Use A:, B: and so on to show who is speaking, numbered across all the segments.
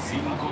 A: ค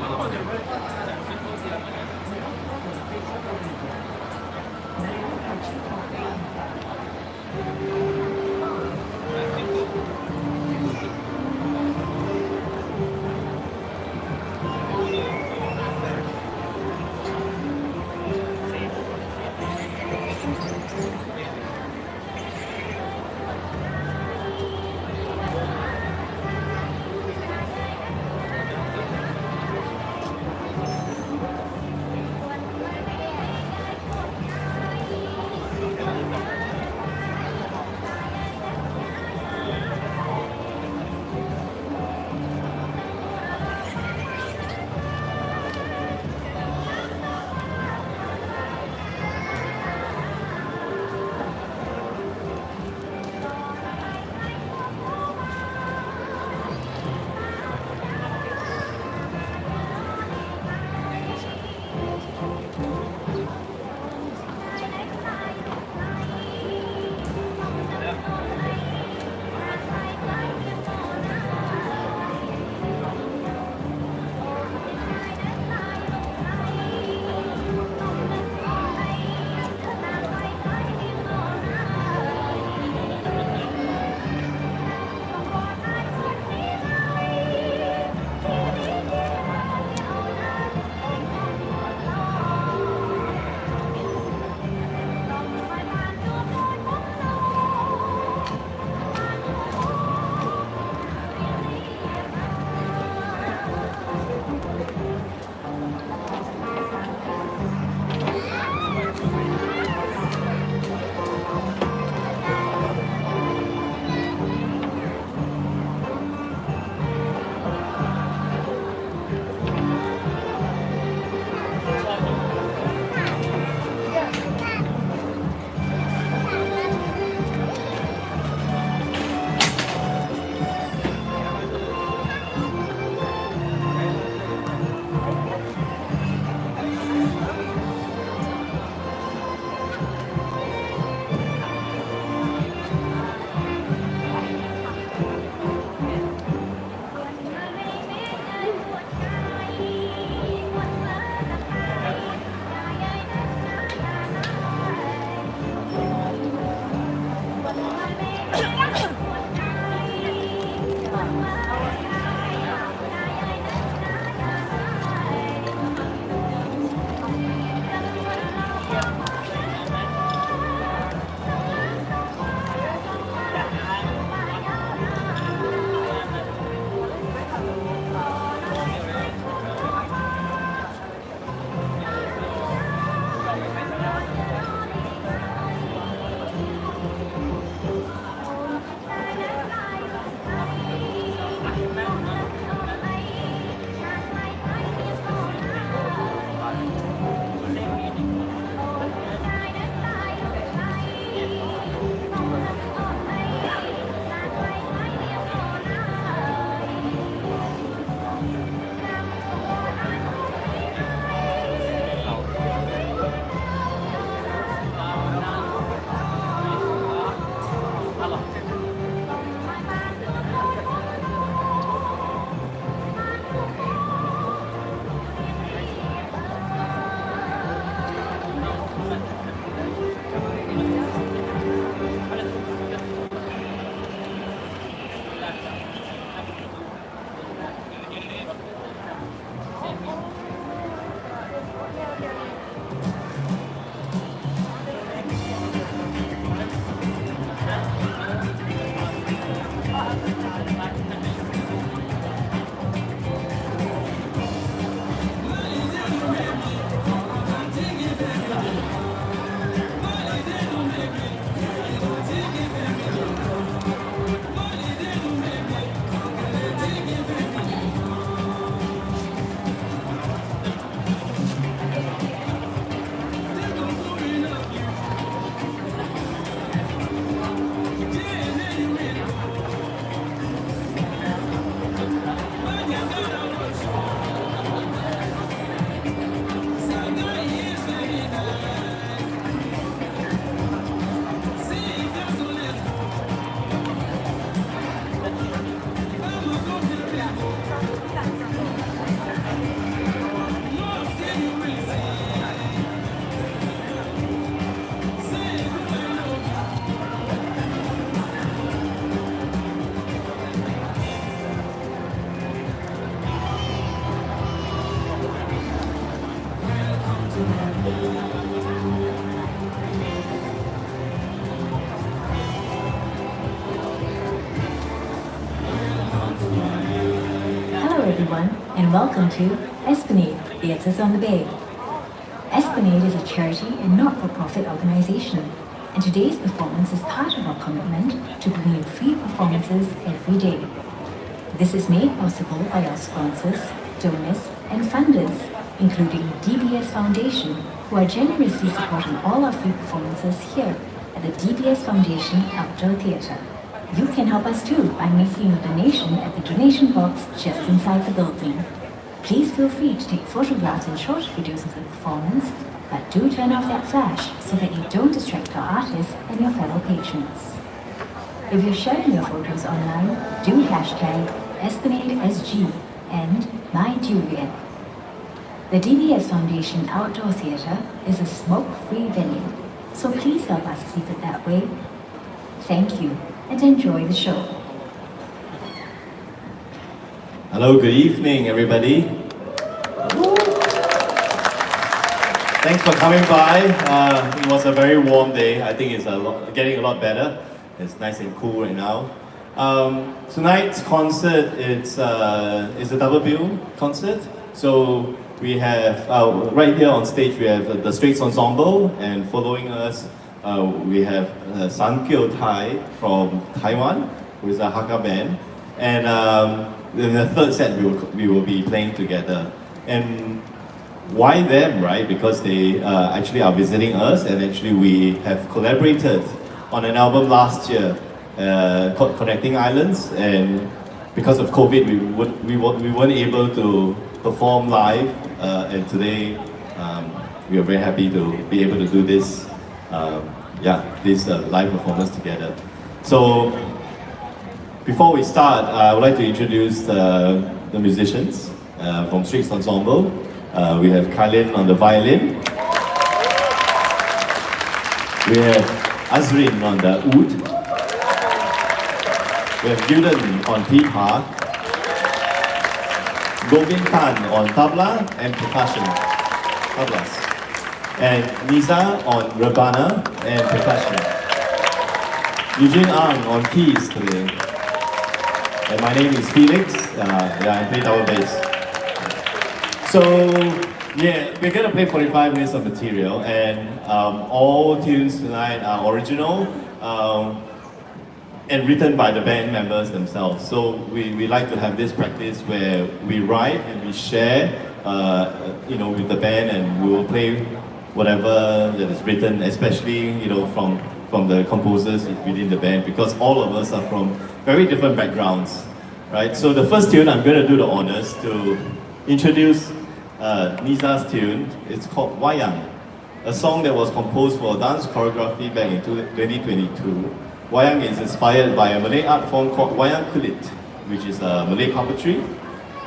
A: everyone, and welcome to Esplanade Theatres on the Bay. Esplanade is a charity and not-for-profit organization, and today's performance is part of our commitment to bring you free performances every day. This is made possible by our sponsors, donors, and funders, including DBS Foundation, who are generously supporting all our free performances here at the DBS Foundation Outdoor Theatre. You can help us too by making a donation at the donation box just inside the building. Please feel free to take photographs and short videos of the performance, but do turn off that flash so that you don't distract our artists and your fellow patrons. If you're sharing your photos online, do hashtag EsplanadeSG and MyJulian. The DBS Foundation Outdoor Theatre is a smoke-free venue, so please help us keep it that way. Thank you, and enjoy the show.
B: Hello, good evening, everybody. Thanks for coming by. It was a very warm day. I think it's getting a lot better. It's nice and cool right now. Tonight's concert is a double bill concert. So we have right here on stage we have the Straits Ensemble, and following us we have山狗 Thai from Taiwan, who is a Hakka band, and in the third set we will be playing together. And why them, right? Because they actually are visiting us, and actually we have collaborated on an album last year called Connecting Islands, and because of COVID we weren't able to perform live, and today we are very happy to be able to do this this live performance together. So before we start, I would like to introduce the musicians from Straits Ensemble. We have Kalin on the violin. We have Azrin on the oud. We have Yudan on pipa. Govin Khan on tabla and percussion, tablas. And Nisa on rebana and percussion. Eugene Ang on keys today. And my name is Felix. I play double bass. So we're gonna play 45 minutes of material, and all tunes tonight are original and written by the band members themselves. So we like to have this practice where we write and we share, with the band, and we will play whatever that is written, especially from the composers within the band, because all of us are from very different backgrounds, right? So the first tune, I'm going to do the honors to introduce Nisa's tune. It's called Wayang, a song that was composed for dance choreography back in 2022. Wayang is inspired by a Malay art form called Wayang Kulit, which is a Malay puppetry.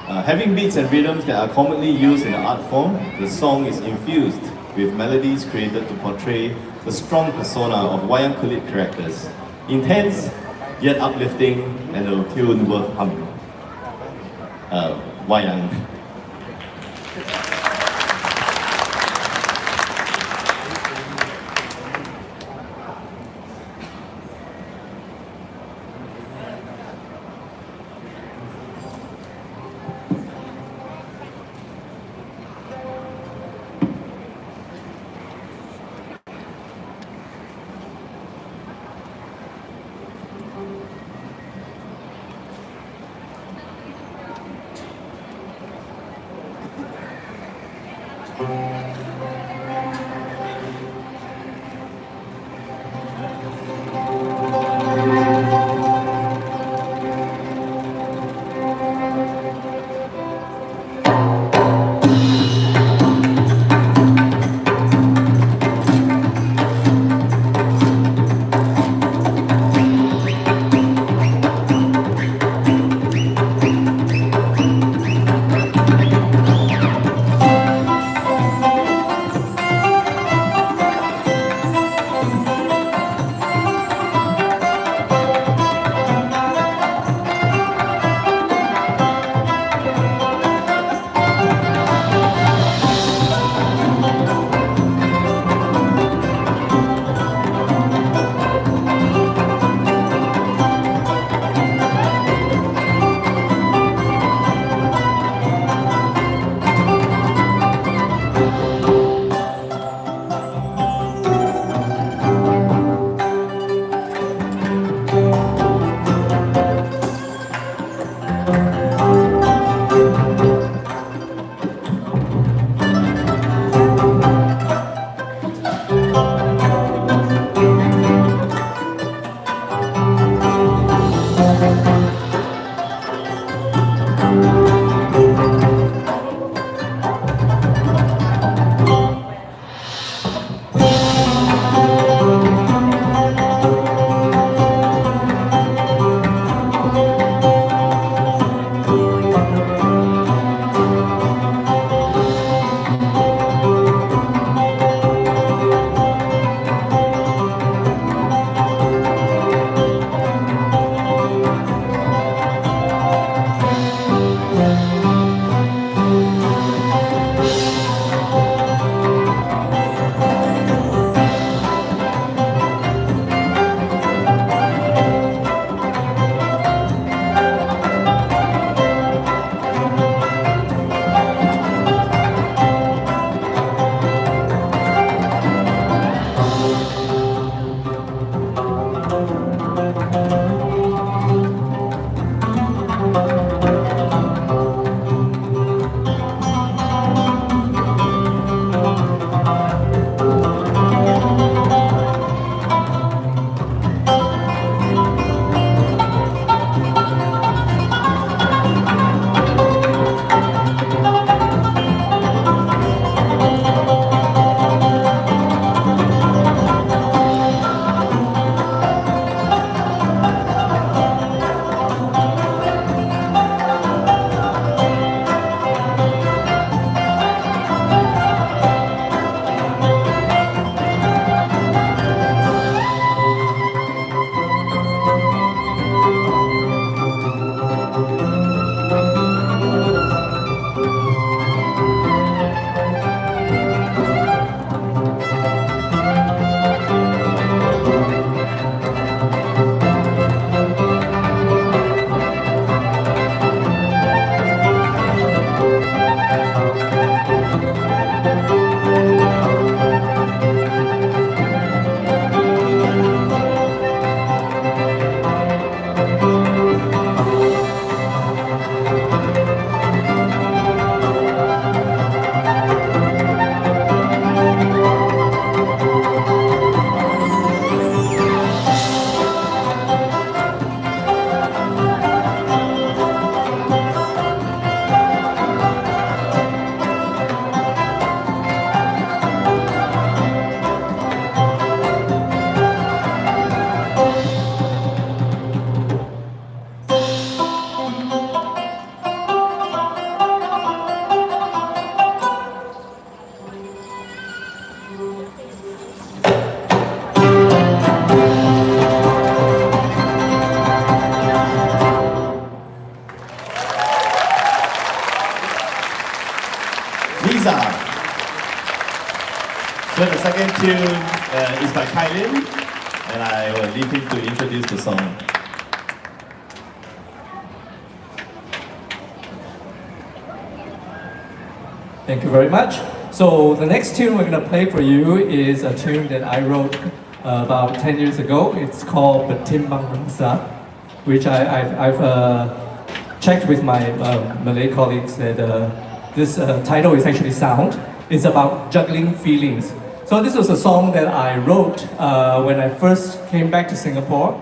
B: Having beats and rhythms that are commonly used in the art form, the song is infused with melodies created to portray the strong persona of Wayang Kulit characters. Intense, yet uplifting, and a tune worth humming. Wayang. Lisa. So the second tune is by Kailin, and I will leave him to introduce the song.
C: Thank you very much. So the next tune we're going to play for you is a tune that I wrote about 10 years ago. It's called Betimbang Rasa, which I've checked with my Malay colleagues that this title is actually sound. It's about juggling feelings. So this was a song that I wrote when I first came back to Singapore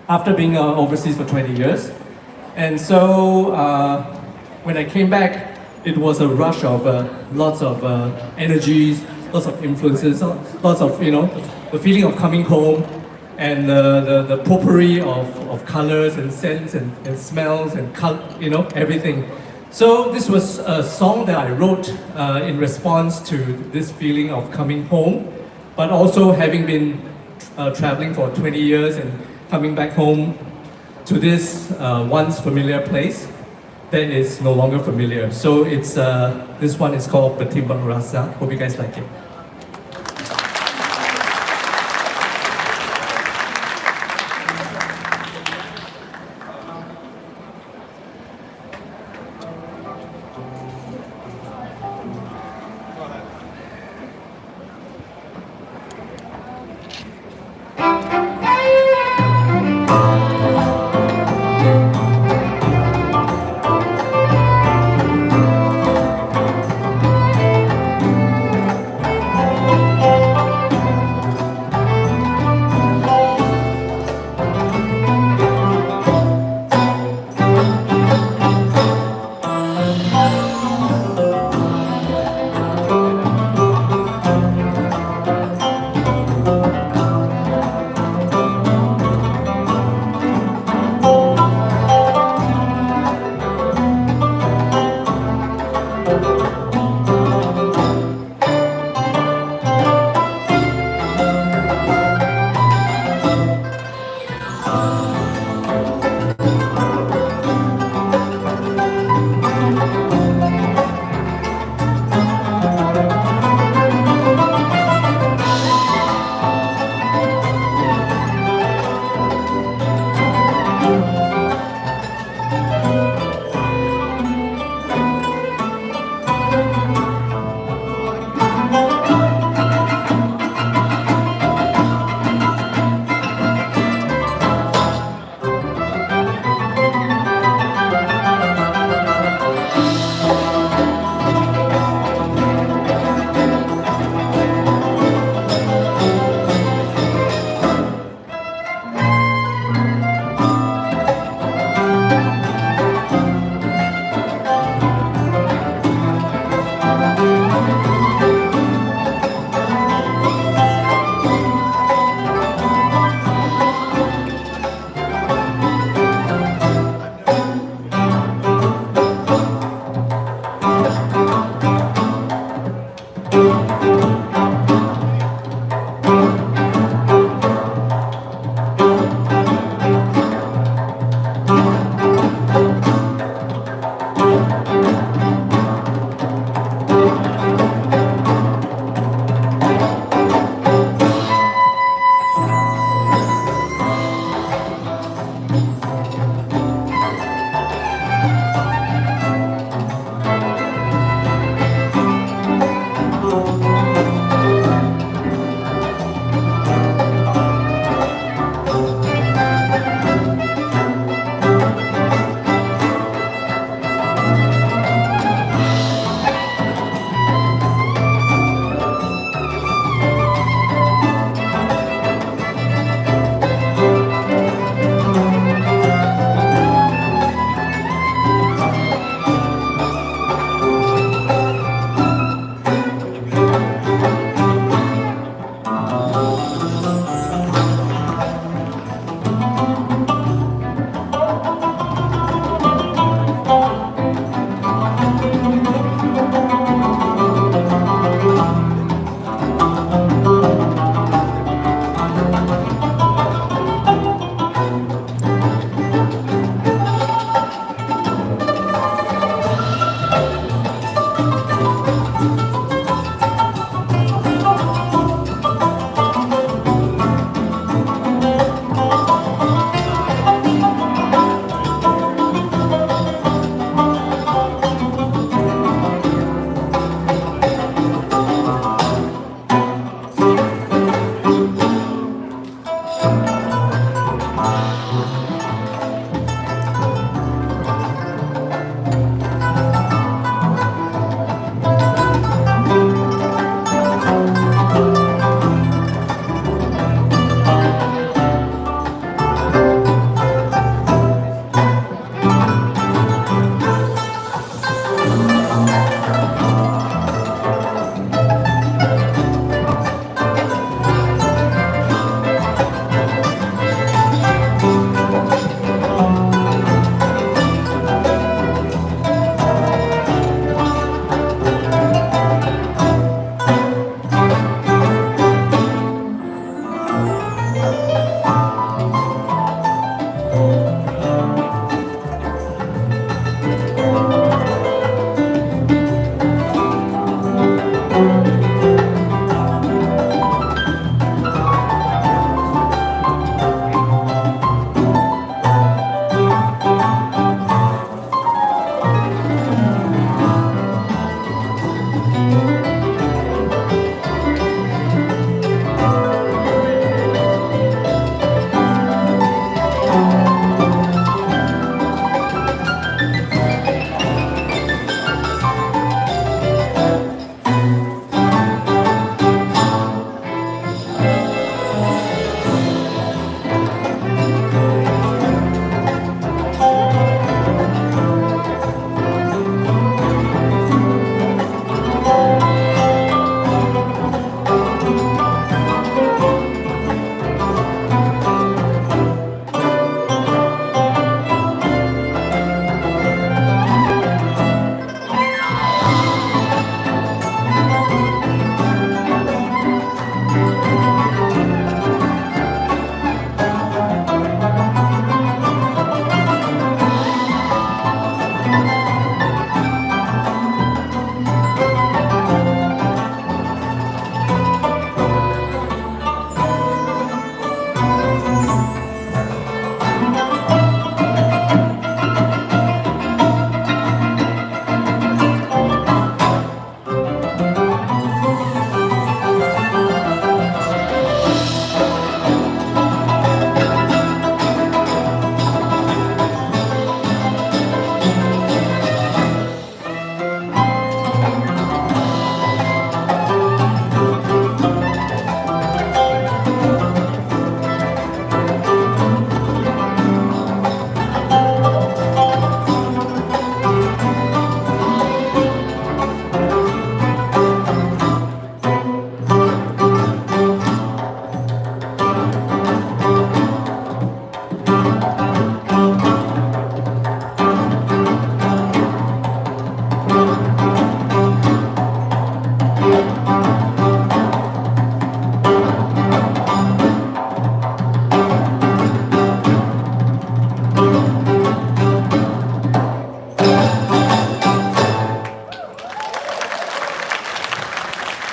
C: after being overseas for 20 years. And so when I came back, it was a rush of lots of energies, lots of influences, lots of, the feeling of coming home and the potpourri of colors and scents and smells and everything. So this was a song that I wrote in response to this feeling of coming home, but also having been traveling for 20 years and coming back home to this once familiar place that is no longer familiar. So it's this one is called Betimbang Rasa. Hope you guys like it.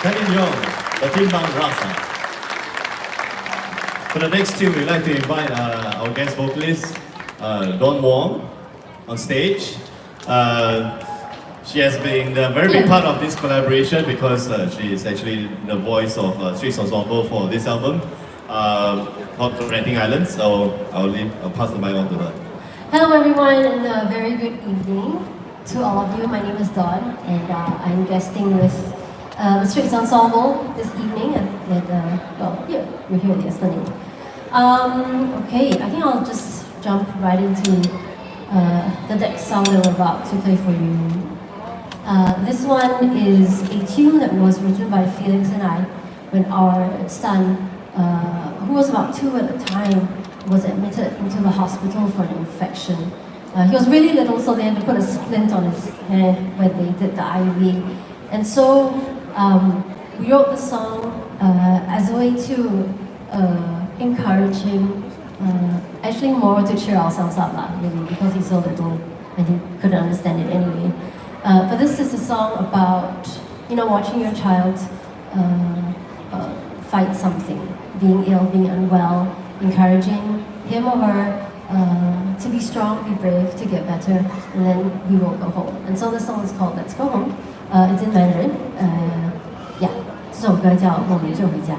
B: Kevin Jones, Batimbang Rasa. For the next tune, we'd like to invite our guest vocalist, Dawn Wong, on stage. She has been a very big part of this collaboration because she is actually the voice of Straits Ensemble for this album called Connecting Islands. So I'll pass the mic on to her.
D: Hello everyone and a very good evening to all of you. My name is Dawn and I'm guesting with the Straits Ensemble this evening we're here at the Esplanade. Okay, I think I'll just jump right into the next song that we're about to play for you. This one is a tune that was written by Felix and I when our son, who was about 2 at the time, was admitted into the hospital for an infection. He was really little, so they had to put a splint on his head when they did the IV. And so we wrote the song as a way to encourage him, actually more to cheer ourselves up, really, because he's so little and he couldn't understand it anyway. But this is a song about, watching your child fight something, being ill, being unwell, encouraging him or her to be strong, be brave, to get better, and then we will go home. And so the song is called Let's Go Home. It's in Mandarin. 这首歌叫《我们就回家》。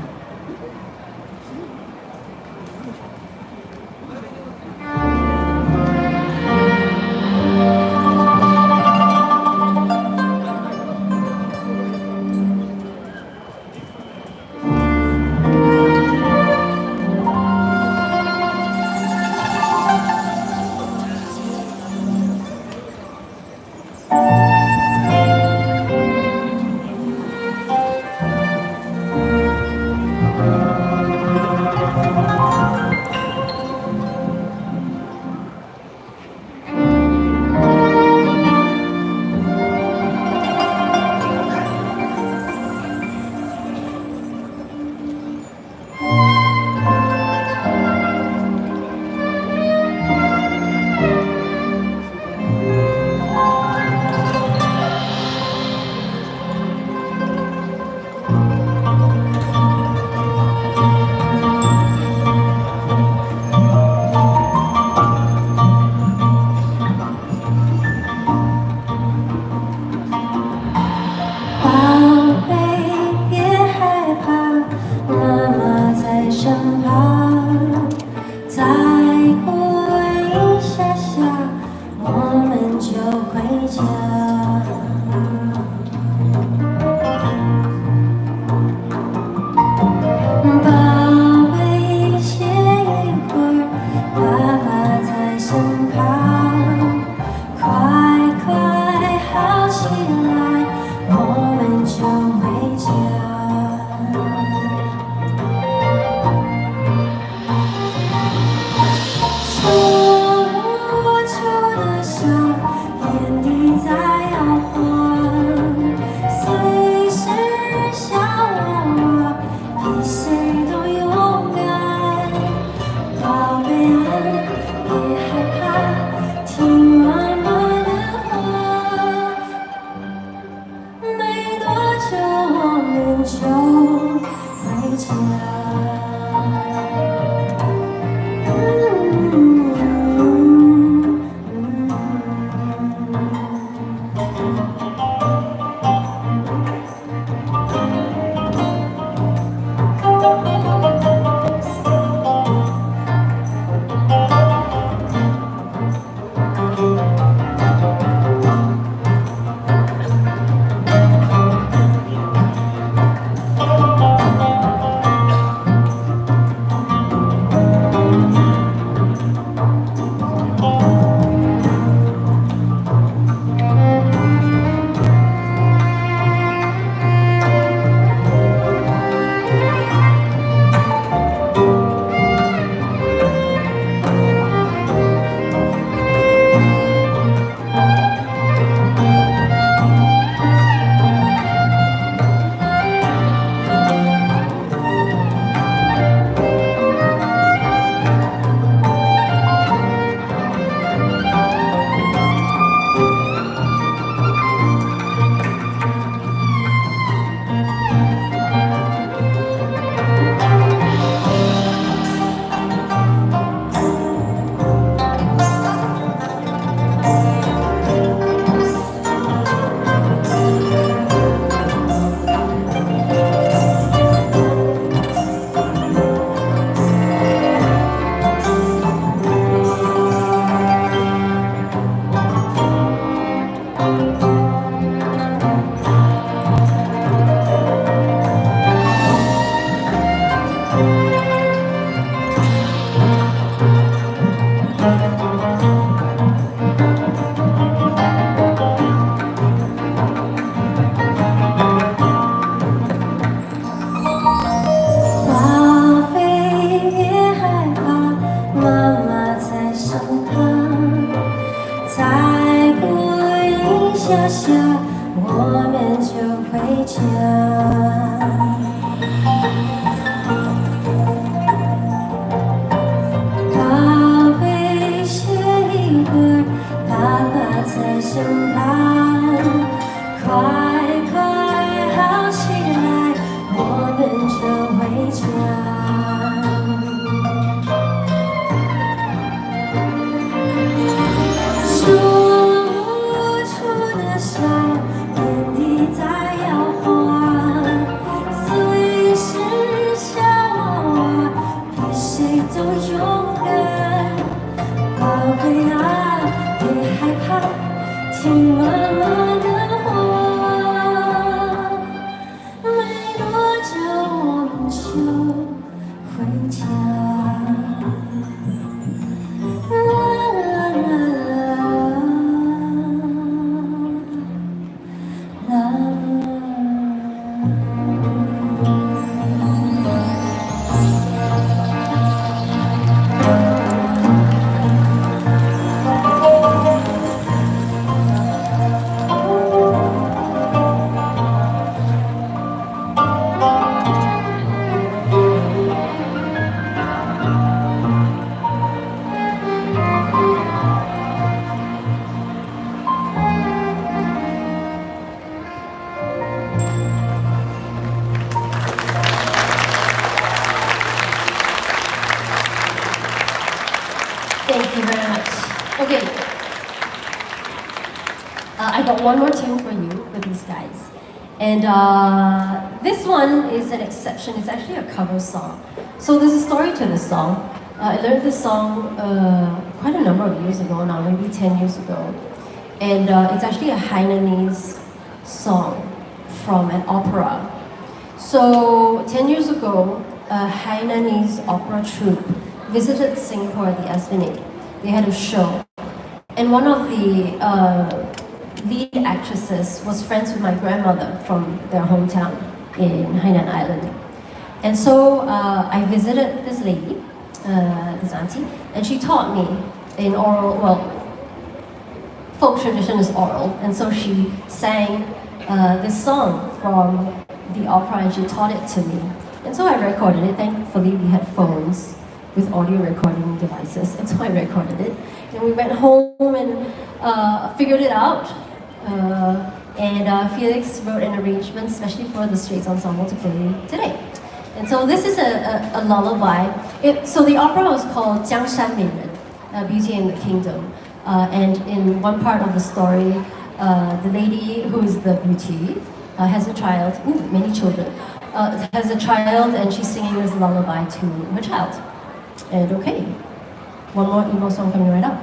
E: 家。宝贝，歇一会儿，爸爸在身旁。快快好起来，我们就回家。说不出的笑，眼底在摇晃，随时笑我，比谁都勇敢。宝贝啊，别害怕，听妈妈的话，没多久我们就回家。
D: Thank you very much. Okay. I got one more tune for you, for these guys. And this one is an exception. It's actually a cover song. So there's a story to this song. I learned this song quite a number of years ago now, maybe 10 years ago. And it's actually a Hainanese song from an opera. So 10 years ago, a Hainanese opera troupe visited Singapore at the Esplanade. They had a show. And one of the lead actresses was friends with my grandmother from their hometown in Hainan Island. And so I visited this lady, this auntie, and she taught me in oral, well, folk tradition is oral, and so she sang this song from the opera and she taught it to me. And so I recorded it. Thankfully, we had phones with audio recording devices, and so I recorded it. And we went home and figured it out. And Felix wrote an arrangement especially for the Straits Ensemble to play today. And so this is a lullaby. So the opera was called Jiangshan Meiren, Beauty in the Kingdom. And in one part of the story, the lady who is the beauty has a child, many children, has a child and she's singing this lullaby to her child. And okay, one more emo song coming right up.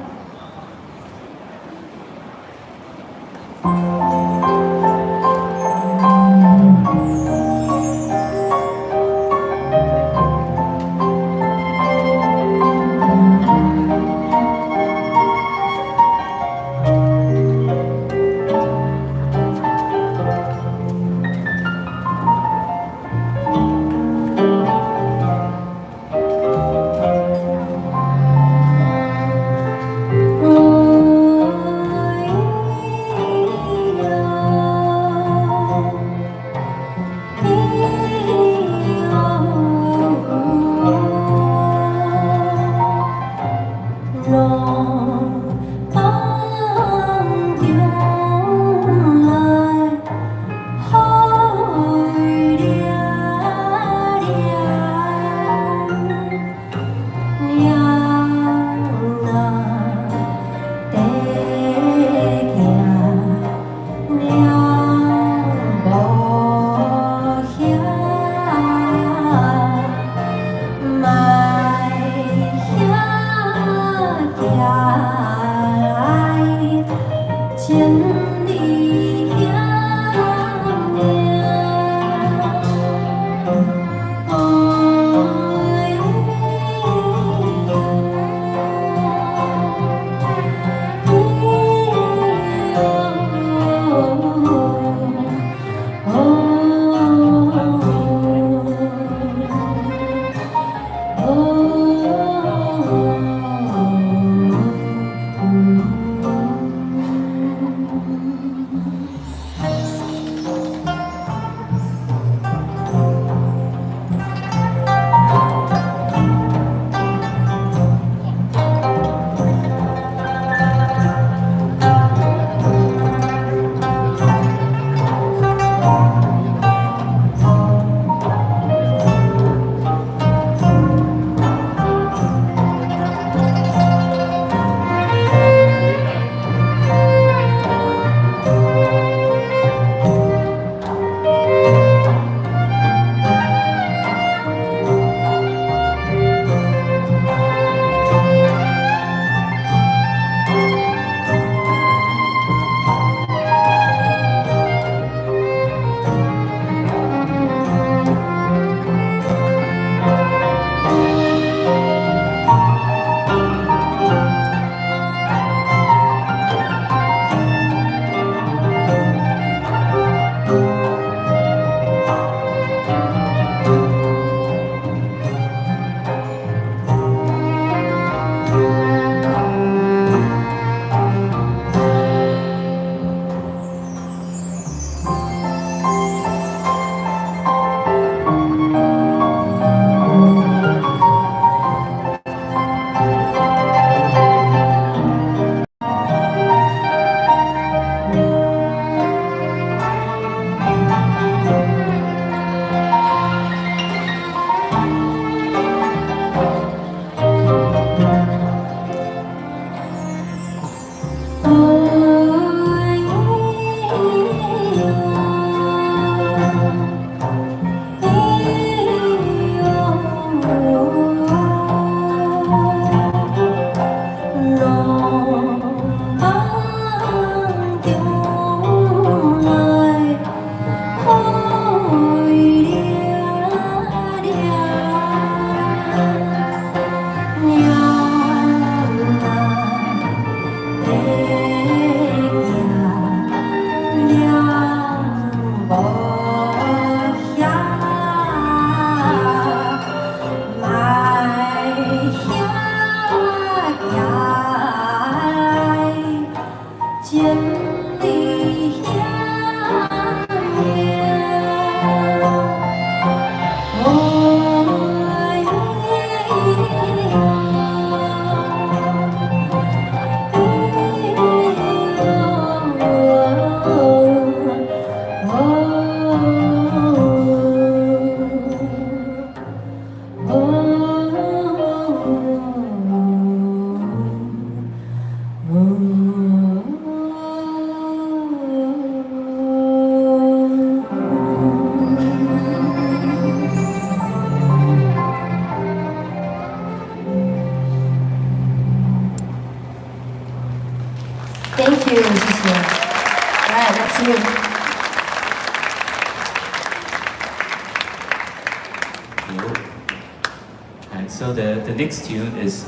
F: so the next tune is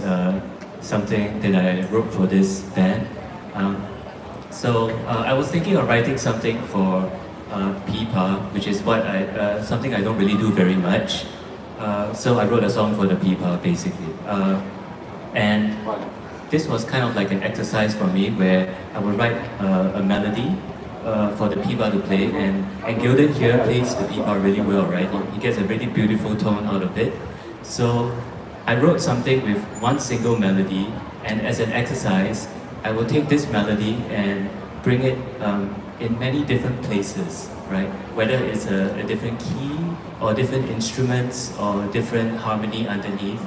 F: something that I wrote for this band. I was thinking of writing something for pipa, which is something I don't really do very much. So I wrote a song for the pipa basically. And this was kind of like an exercise for me where I would write a melody for the pipa to play, and Gilden here plays the pipa really well, right? He gets a really beautiful tone out of it. So I wrote something with one single melody, and as an exercise, I will take this melody and bring it in many different places, right? Whether it's a different key, or different instruments, or different harmony underneath,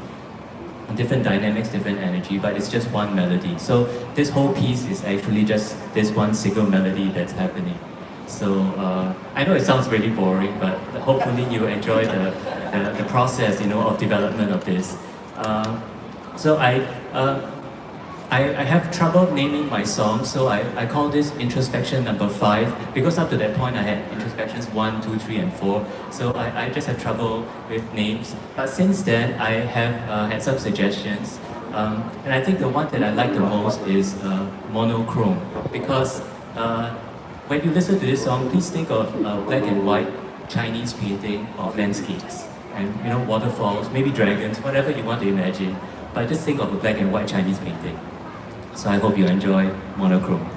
F: different dynamics, different energy, but it's just one melody. So this whole piece is actually just this one single melody that's happening. So I know it sounds really boring, but hopefully you enjoy the process, of development of this. I have trouble naming my song, so I call this introspection number 5, because up to that point I had introspections 1, 2, 3, and 4. So I just have trouble with names. But since then I have had some suggestions, and I think the one that I like the most is monochrome, because when you listen to this song, please think of black and white Chinese painting of landscapes, and waterfalls, maybe dragons, whatever you want to imagine. But just think of a black and white Chinese painting. So I hope you enjoy monochrome.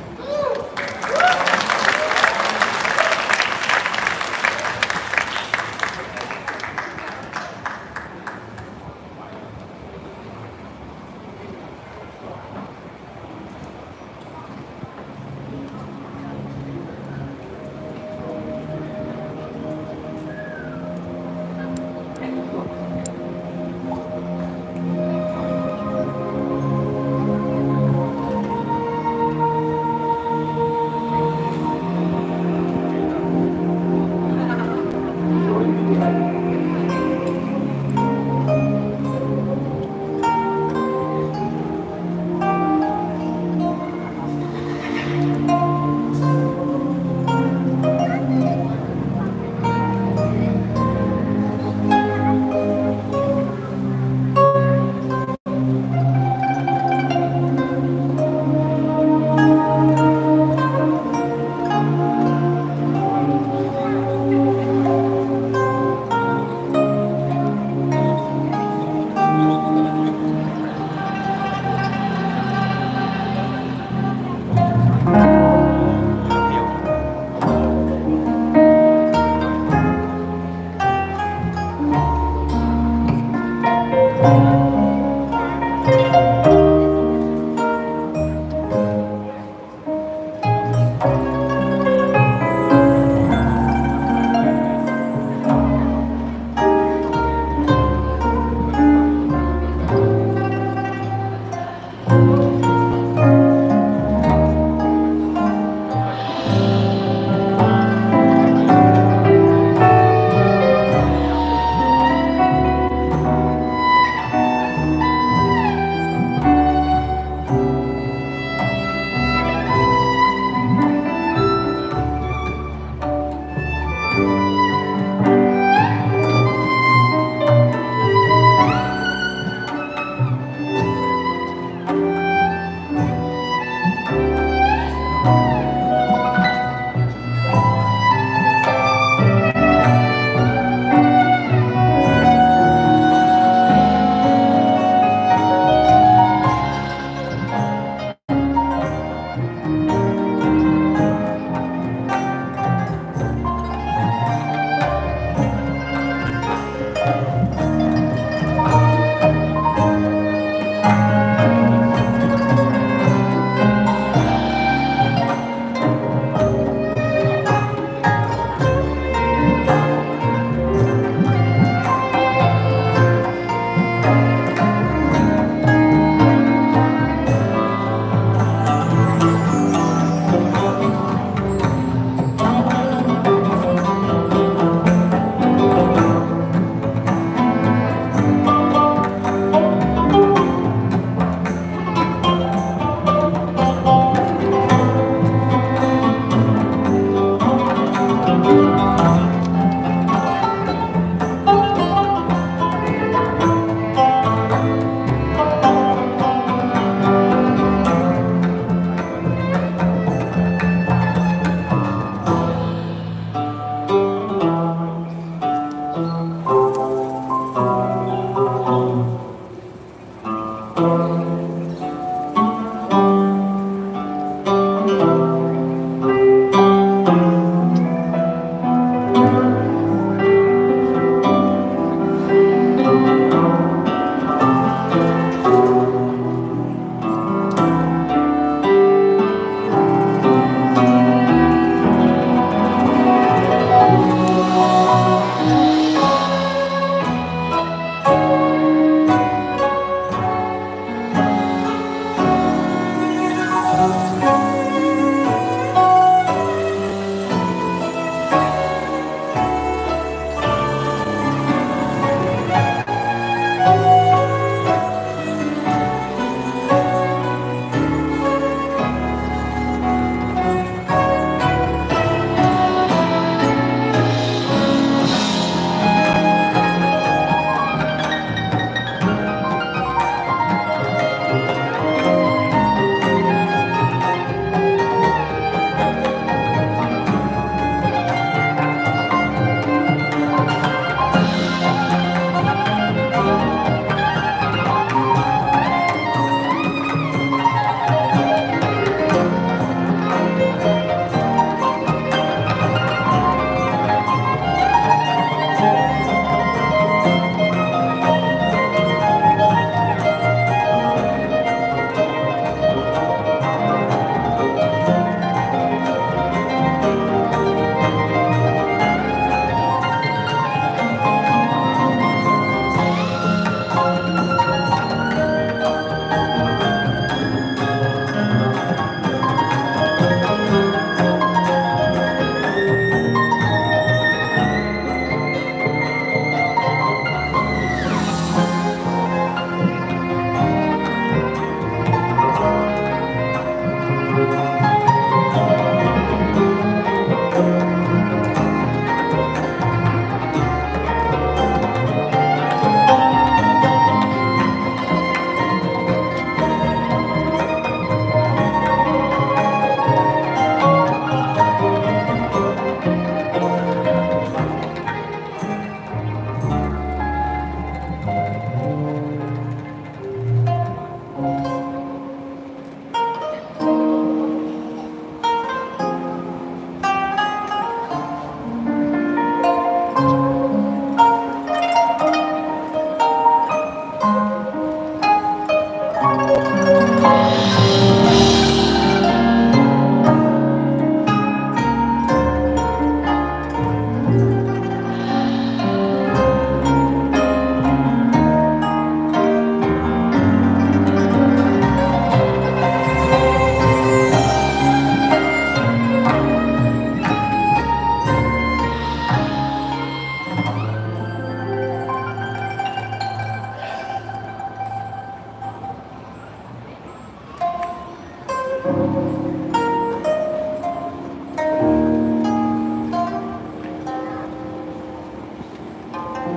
B: Eugene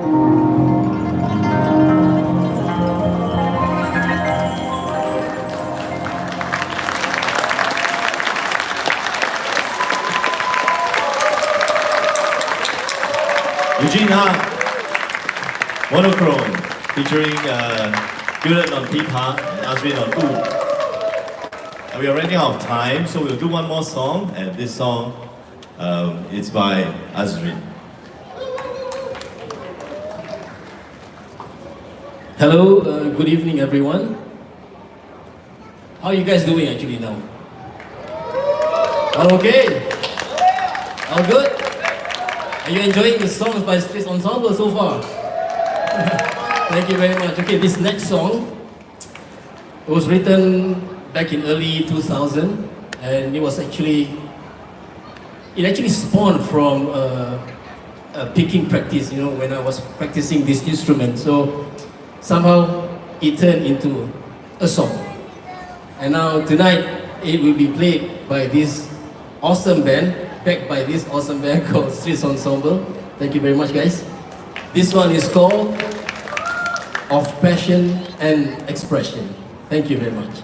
B: Ha, Monochrome, featuring Gillet on pipa and Azrin on oud. And we are running out of time, so we'll do one more song, and this song, it's by Azrin.
G: Hello, good evening everyone. How are you guys doing actually now? All okay? All good? Are you enjoying the songs by Straits Ensemble so far? Thank you very much. Okay, this next song was written back in early 2000, and it actually spawned from picking practice, you know, when I was practicing this instrument. So somehow it turned into a song. And now tonight it will be played by this awesome band, backed by this awesome band called Straits Ensemble. Thank you very much, guys. This one is called Of Passion and Expression. Thank you very much.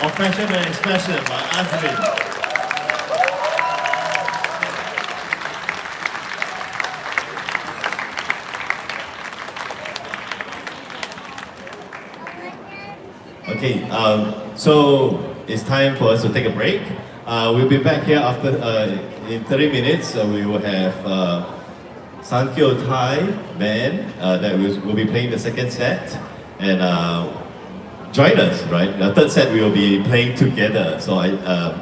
B: of Fashion and Expression by Azrin. Okay, so it's time for us to take a break. We'll be back here after in 30 minutes. We will have Sankyo Thai band that will be playing the second set, and join us. Right, the third set we will be playing together. So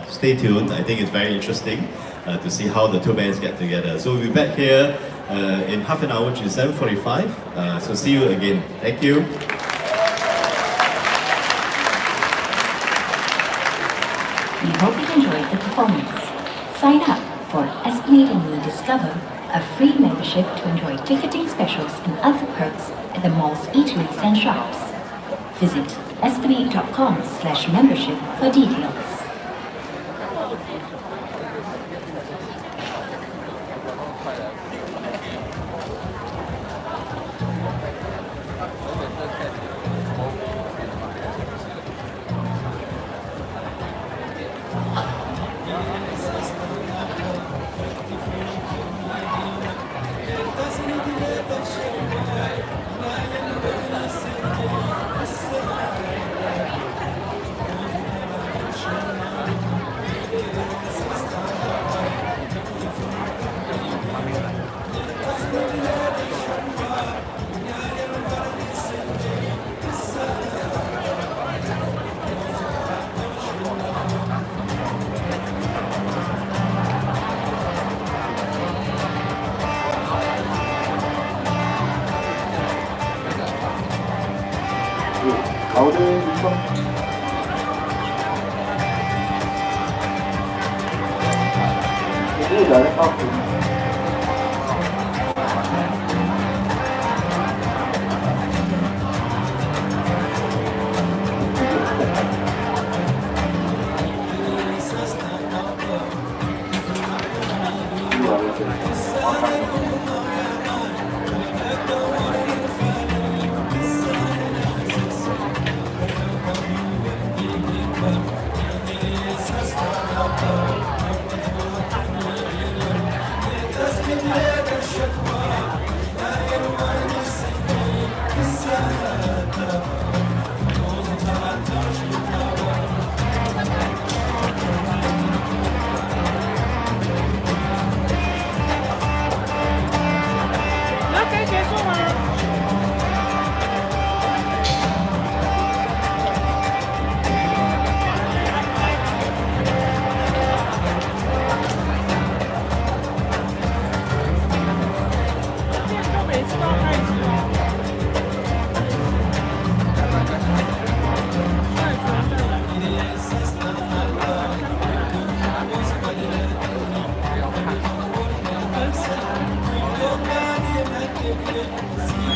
B: stay tuned. I think it's very interesting to see how the two bands get together. So we'll be back here in half an hour, which is 7:45. So see you again. Thank you.
A: We hope you enjoyed the performance. Sign up for Esplanade and Me Discover, a free membership to enjoy ticketing specials and other perks at the mall's eateries and shops. Visit esplanade.com/membership for details.
H: 가운데 6번 이제 잘했다.
I: Thank you.